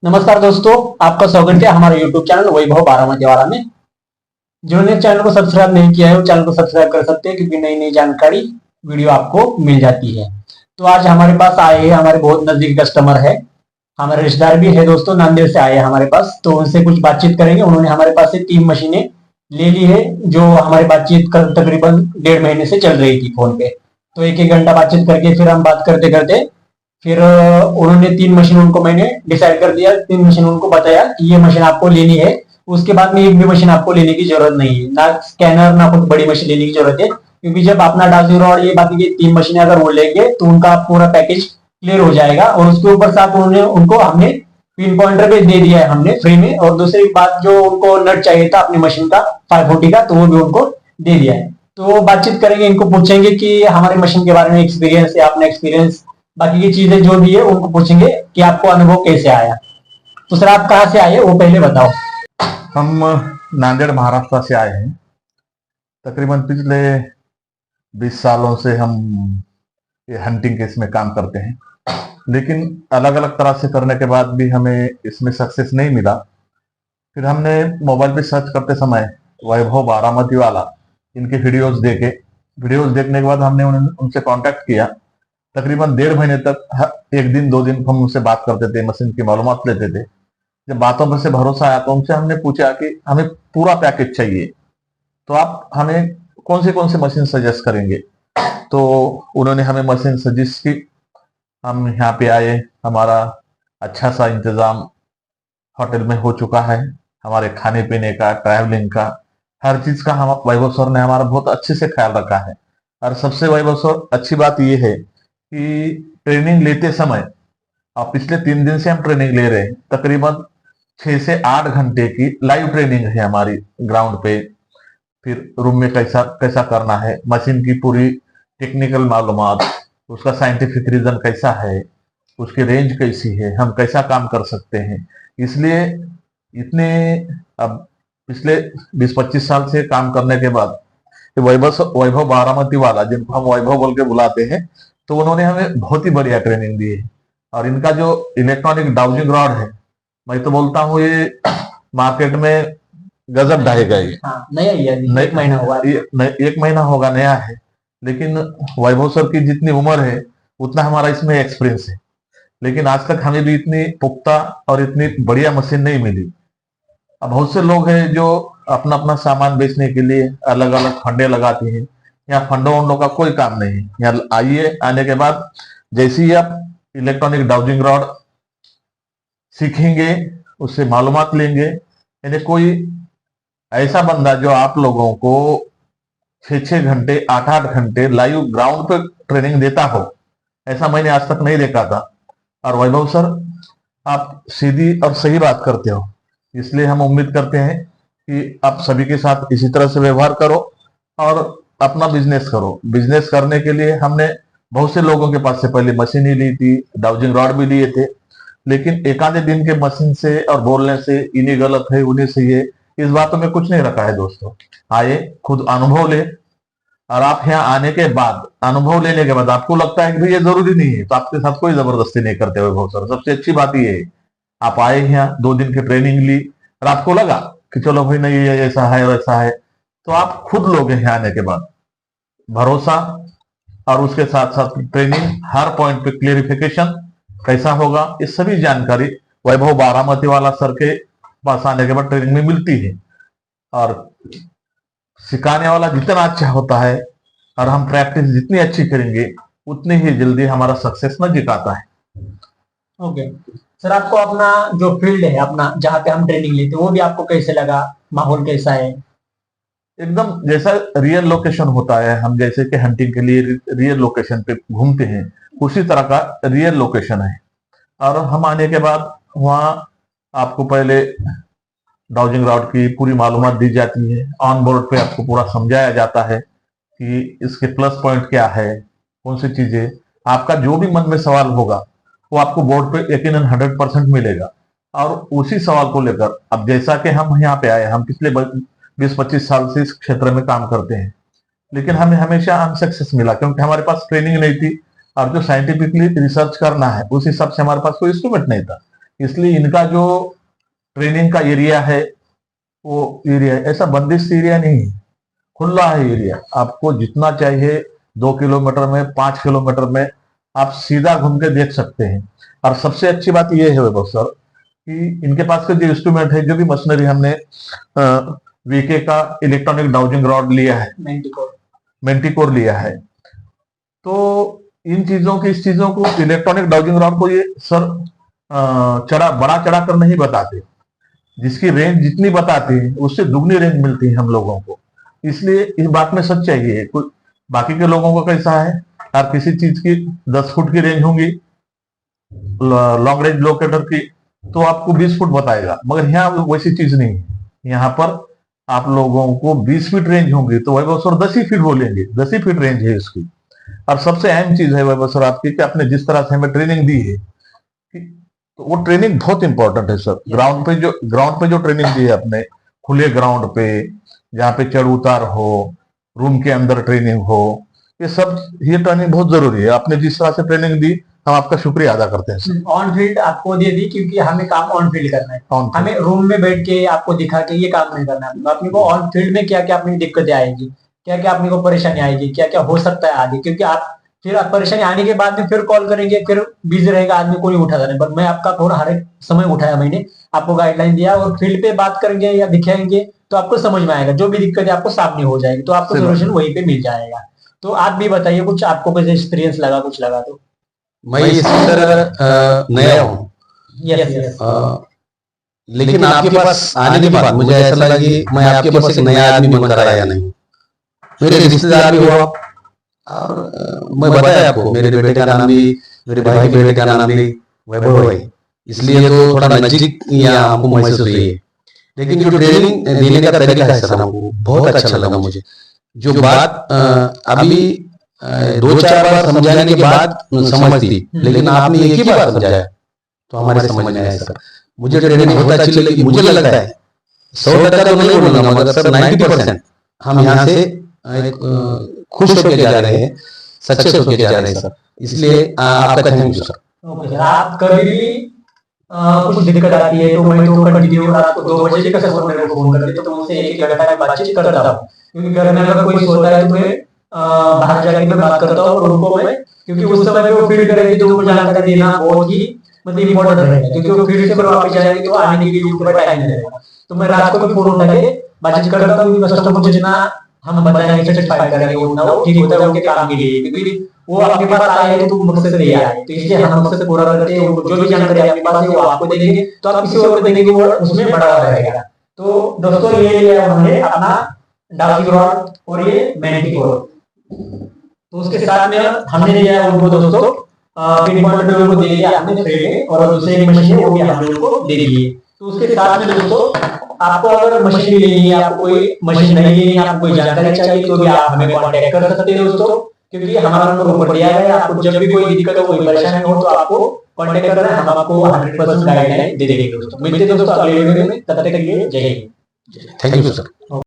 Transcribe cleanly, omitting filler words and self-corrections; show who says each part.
Speaker 1: नमस्कार दोस्तों, आपका स्वागत है हमारे YouTube चैनल वैभव बारामती वाला में। जिन्होंने चैनल को सब्सक्राइब नहीं किया है वो चैनल को सब्सक्राइब कर सकते हैं, क्योंकि नई नई जानकारी वीडियो आपको मिल जाती है। तो आज हमारे पास आए हैं, हमारे बहुत नजदीकी कस्टमर है, हमारे रिश्तेदार भी है दोस्तों, नांदेड़ से आए हैं हमारे पास। तो उनसे कुछ बातचीत करेंगे। उन्होंने हमारे पास से 3 मशीनें ले ली है, जो हमारी बातचीत तकरीबन 1.5 महीने से चल रही थी फोन पे। तो एक एक घंटा बातचीत करके फिर हम बात करते करते फिर उन्होंने 3 मशीन उनको मैंने डिसाइड कर दिया, 3 मशीन उनको बताया कि ये मशीन आपको लेनी है। उसके बाद में एक भी मशीन आपको लेने की जरूरत नहीं है, ना स्कैनर ना कुछ बड़ी मशीन लेने की जरूरत है, क्योंकि जब अपना डाउजिंग रॉड ये बाकी की 3 मशीनें अगर वो लेंगे तो उनका पूरा पैकेज क्लियर हो जाएगा। और उसके ऊपर साथ उन्होंने उनको हमने पिन पॉइंटर भी दे दिया है हमने फ्री में। और दूसरी बात, जो उनको नट चाहिए था अपनी मशीन का 540 का, तो वो भी उनको दे दिया है। तो बातचीत करेंगे, इनको पूछेंगे कि हमारी मशीन के बारे में एक्सपीरियंस है, अपना एक्सपीरियंस, बाकी की चीजें जो भी है उनको पूछेंगे कि आपको अनुभव कैसे आया। तो सर, आप कहाँ से आए वो पहले बताओ।
Speaker 2: हम नांदेड़ महाराष्ट्र से आए हैं। तकरीबन पिछले 20 सालों से हम ये हंटिंग के इसमें काम करते हैं, लेकिन अलग अलग तरह से करने के बाद भी हमें इसमें सक्सेस नहीं मिला। फिर हमने मोबाइल पे सर्च करते समय वैभव बारामती वाला इनके वीडियोस देखने के बाद हमने उनसे कांटेक्ट किया। तकरीबन 1.5 महीने तक एक दिन 2 दिन हम उनसे बात करते थे, मशीन की मालूमात लेते थे। जब बातों पर से भरोसा आया तो उनसे हमने पूछा कि हमें पूरा पैकेज चाहिए, तो आप हमें कौन सी मशीन सजेस्ट करेंगे। तो उन्होंने हमें मशीन सजेस्ट की। हम यहाँ पे आए, हमारा अच्छा सा इंतजाम होटल में हो चुका है। हमारे खाने पीने का, ट्रैवलिंग का, हर चीज का हम वैभव सर ने हमारा बहुत अच्छे से ख्याल रखा है। और सबसे वैभव सर अच्छी बात यह है कि ट्रेनिंग लेते समय, और पिछले 3 दिन से हम ट्रेनिंग ले रहे हैं, तकरीबन 6 से 8 घंटे की लाइव ट्रेनिंग है हमारी ग्राउंड पे। फिर रूम में कैसा कैसा करना है, मशीन की पूरी टेक्निकल मालूमात, उसका साइंटिफिक रीजन कैसा है, उसकी रेंज कैसी है, हम कैसा काम कर सकते हैं। इसलिए इतने अब पिछले 20-25 साल से काम करने के बाद वैभव बारामती वाला, जिनको हम वैभव बोल के बुलाते हैं, तो उन्होंने हमें बहुत ही बढ़िया ट्रेनिंग दी है। और इनका जो इलेक्ट्रॉनिक डाउजिंग रॉड है, मैं तो बोलता हूँ ये मार्केट में गजब ढाएगा। ये
Speaker 1: नया ही है, 1 महीना हुआ है।
Speaker 2: 1 महीना होगा नया है, लेकिन वैभव सर की जितनी उम्र है उतना हमारा इसमें एक्सपीरियंस है। लेकिन आज तक हमें भी इतनी पुख्ता और इतनी बढ़िया मशीन नहीं मिली। अब बहुत से लोग हैं जो अपना अपना सामान बेचने के लिए अलग अलग फंडे लगाते हैं। यहाँ फंडों वंडों का कोई काम नहीं है। यहाँ आइए, आने के बाद जैसे ही आप इलेक्ट्रॉनिक डाउजिंग रॉड सीखेंगे, उससे मालूमात लेंगे, यानी कोई ऐसा बंदा जो आप लोगों को 6-6 घंटे 8-8 घंटे लाइव ग्राउंड पे ट्रेनिंग देता हो, ऐसा मैंने आज तक नहीं देखा था। और वैभव सर, आप सीधी और सही बात करते हो, इसलिए हम उम्मीद करते हैं कि आप सभी के साथ इसी तरह से व्यवहार करो और अपना बिजनेस करो। बिजनेस करने के लिए हमने बहुत से लोगों के पास से पहले मशीन ही ली थी, डाउजिंग रॉड भी लिए थे, लेकिन एक आधे दिन के मशीन से और बोलने से इन्हीं गलत है उन्हीं सही है, इस बातों में कुछ नहीं रखा है दोस्तों। आए, खुद अनुभव ले, और आप यहाँ आने के बाद, अनुभव लेने के बाद आपको लगता है कि भाई ये जरूरी नहीं है, तो आपके साथ कोई जबरदस्ती नहीं करते हुए बहुत सारा। सबसे अच्छी बात ये है, आप आए यहाँ 2 दिन की ट्रेनिंग ली और आपको लगा कि चलो भाई नहीं ये ऐसा है वैसा है, तो आप खुद लोग यहाँ आने के बाद भरोसा, और उसके साथ साथ ट्रेनिंग, हर पॉइंट पे क्लियरिफिकेशन कैसा होगा, ये सभी जानकारी वैभव बारामती वाला सर के पास आने के बाद ट्रेनिंग में मिलती है। और सिखाने वाला जितना अच्छा होता है और हम प्रैक्टिस जितनी अच्छी करेंगे, उतनी ही जल्दी हमारा सक्सेस नजदीक आता है।
Speaker 1: ओके सर, आपको अपना जो फील्ड है, अपना जहाँ पे हम ट्रेनिंग लेते हैं, वो भी आपको कैसे लगा, माहौल कैसा है?
Speaker 2: एकदम जैसा रियल लोकेशन होता है, हम जैसे कि हंटिंग के लिए रियल लोकेशन पे घूमते हैं, उसी तरह का रियल लोकेशन है। और हम आने के बाद वहाँ आपको पहले डाउजिंग रॉड की पूरी मालूमात दी जाती है। ऑन बोर्ड पे आपको पूरा समझाया जाता है कि इसके प्लस पॉइंट क्या है, कौन सी चीजें, आपका जो भी मन में सवाल होगा वो आपको बोर्ड पे यकीनन 100% मिलेगा। और उसी सवाल को लेकर, अब जैसा कि हम यहाँ पे आए, हम पिछले 20-25 साल से इस क्षेत्र में काम करते हैं, लेकिन हमें हमेशा अनसक्सेस मिला, क्योंकि हमारे पास ट्रेनिंग नहीं थी। और जो साइंटिफिकली रिसर्च करना है उस हिसाब से हमारे पास कोई इंस्ट्रूमेंट नहीं था। इसलिए इनका जो ट्रेनिंग का एरिया है वो एरिया ऐसा बंदिश एरिया नहीं है, खुला है एरिया। आपको जितना चाहिए 2 किलोमीटर में, 5 किलोमीटर में आप सीधा घूम के देख सकते हैं। और सबसे अच्छी बात यह है वैभव सर कि इनके पास का जो इंस्ट्रूमेंट है, जो भी मशीनरी हमने वीके का इलेक्ट्रॉनिक डाउजिंग रॉड लिया है, मेंटिकोर लिया है, तो इन चीजों की, इस चीजों को इलेक्ट्रॉनिक डाउजिंग रॉड को ये सर बड़ा चढ़ा कर नहीं बताते। जिसकी रेंज जितनी बताते हैं उससे दुगनी रेंज मिलती है हम लोगों को। इसलिए इस बात में सच्चाई है। कोई बाकी के लोगों को कैसा है, यार किसी चीज की 10 फुट की रेंज होंगी लॉन्ग रेंज लोकेटर की, तो आपको 20 फुट बताएगा, मगर यहाँ वैसी चीज नहीं है। यहाँ पर आप लोगों को 20 फीट रेंज होंगी तो वैभव सर 10 ही फीट बोलेंगे, 10 ही फीट रेंज है इसकी। और सबसे अहम चीज है वैभव सर आपकी कि आपने जिस तरह से हमें ट्रेनिंग दी है, तो वो ट्रेनिंग बहुत इंपॉर्टेंट है सर। ग्राउंड पे जो ट्रेनिंग दी है आपने, खुले ग्राउंड पे जहाँ पे चढ़ उतार हो, रूम के अंदर ट्रेनिंग हो, ये ट्रेनिंग बहुत जरूरी है। आपने जिस तरह से ट्रेनिंग दी हम आपका शुक्रिया अदा करते हैं।
Speaker 1: ऑन फील्ड आपको दे दी क्योंकि हमें काम ऑन फील्ड करना है। हमें रूम में बैठ के आपको दिखा के ये काम नहीं करना है। अपने को ऑन फील्ड में क्या क्या अपनी दिक्कतें आएगी, क्या क्या अपने को परेशानी आएगी, क्या क्या हो सकता है आगे, क्योंकि आप फिर परेशानी आने के बाद में फिर कॉल करेंगे, फिर बिजी रहेगा आदमी, कोई उठाता नहीं। पर मैं आपका फोन हर एक समय उठाया, मैंने आपको गाइडलाइन दिया और फील्ड पे बात करेंगे या दिखाएंगे तो आपको समझ में आएगा, जो भी दिक्कत है आपको सामने हो जाएगी, तो आपको सोल्यूशन वहीं पे मिल जाएगा। तो आप भी बताइए कुछ, आपको कैसे एक्सपीरियंस लगा, कुछ लगा तो।
Speaker 3: मैं इस तरह नया हूँ, लेकिन आपके पास आने के बाद मुझे ऐसा लगा कि मैं आपके पास एक नया आदमी बनकर आया नहीं। मेरे रिश्तेदार भी हो आप, और मैं बताया आपको मेरे बेटे का नाम भी, मेरे भाई के बेटे का नाम भी वैभव है, इसलिए तो थोड़ा नजदीक यहाँ हमको महसूस हुई है। लेकिन जो ट्रेनिंग देने का तरीका है सर, हमको बहुत अच्छा लगा। मुझे जो बात अभी 2-4 बार समझाने के बाद समझ थी, लेकिन आपने एक ही बार समझाया तो हमारे समझ में आया सर। मुझे ट्रेनिंग बहुत अच्छी लगी। मुझे लगता है 100% तो नहीं बोलूंगा, मगर सर 90% हम यहाँ से खुश होकर जा रहे हैं, सक्सेस होकर जा रहे हैं सर। इसलिए आपका thank you sir.
Speaker 1: Okay sir, आप कभी भी कुछ दिक्कत आती है तो मैं तो कंटिन्यू रात को 2 बजे तक सर मेरे को फोन करते तो मुझसे 1 घंटा की बातचीत करता हूँ, क्योंकि घर में अगर कोई सोता है तो मैं बाहर जाके मैं बात करता हूँ और उनको मैं, क्योंकि उस समय वो फील्ड करेंगे तो उनको जानकारी देना बहुत ही मतलब इम्पोर्टेंट रहेगा, क्योंकि वो फील्ड से फिर वापस जाएंगे तो आने के लिए उनके पास टाइम नहीं रहेगा। तो मैं रात को भी फोन उठा के बातचीत करता हूँ, कस्टमर को जितना हम बताएंगे सेटिस्फाई करेंगे उतना वो ठीक होता है उनके काम के लिए, क्योंकि वो आपके पास आए हैं तो मकसद से नहीं आए, तो इसलिए हम मकसद पूरा करते हैं। जो भी जानकारी आपके पास है वो आपको देंगे, तो आप किसी और को देंगे वो उसमें बड़ा रहेगा। तो दोस्तों ये लिया हमने अपना डाउजिंग रॉड और ये मेंटिकोर, तो उसके साथ में हमने लिया उनको दोस्तों पिन पॉइंट पे उनको दे दिया हमने फ्रेम, और दूसरी एक मशीन वो भी हमने उनको दे दी है। तो उसके साथ में दोस्तों आपको अगर मशीन लेनी है, आपको कोई मशीन नहीं लेनी है, आपको कोई जानकारी चाहिए तो भी आप हमें कांटेक्ट कर सकते हैं दोस्तों, क्योंकि हमारा नंबर ऊपर दिया है। आपको जब भी कोई दिक्कत हो, कोई परेशानी हो तो आपको कांटेक्ट करना है, हम आपको 100% गाइडलाइन दे देंगे दोस्तों। मिलते हैं दोस्तों अगले वीडियो में, तब तक के लिए जय हिंद।
Speaker 3: Thank you sir.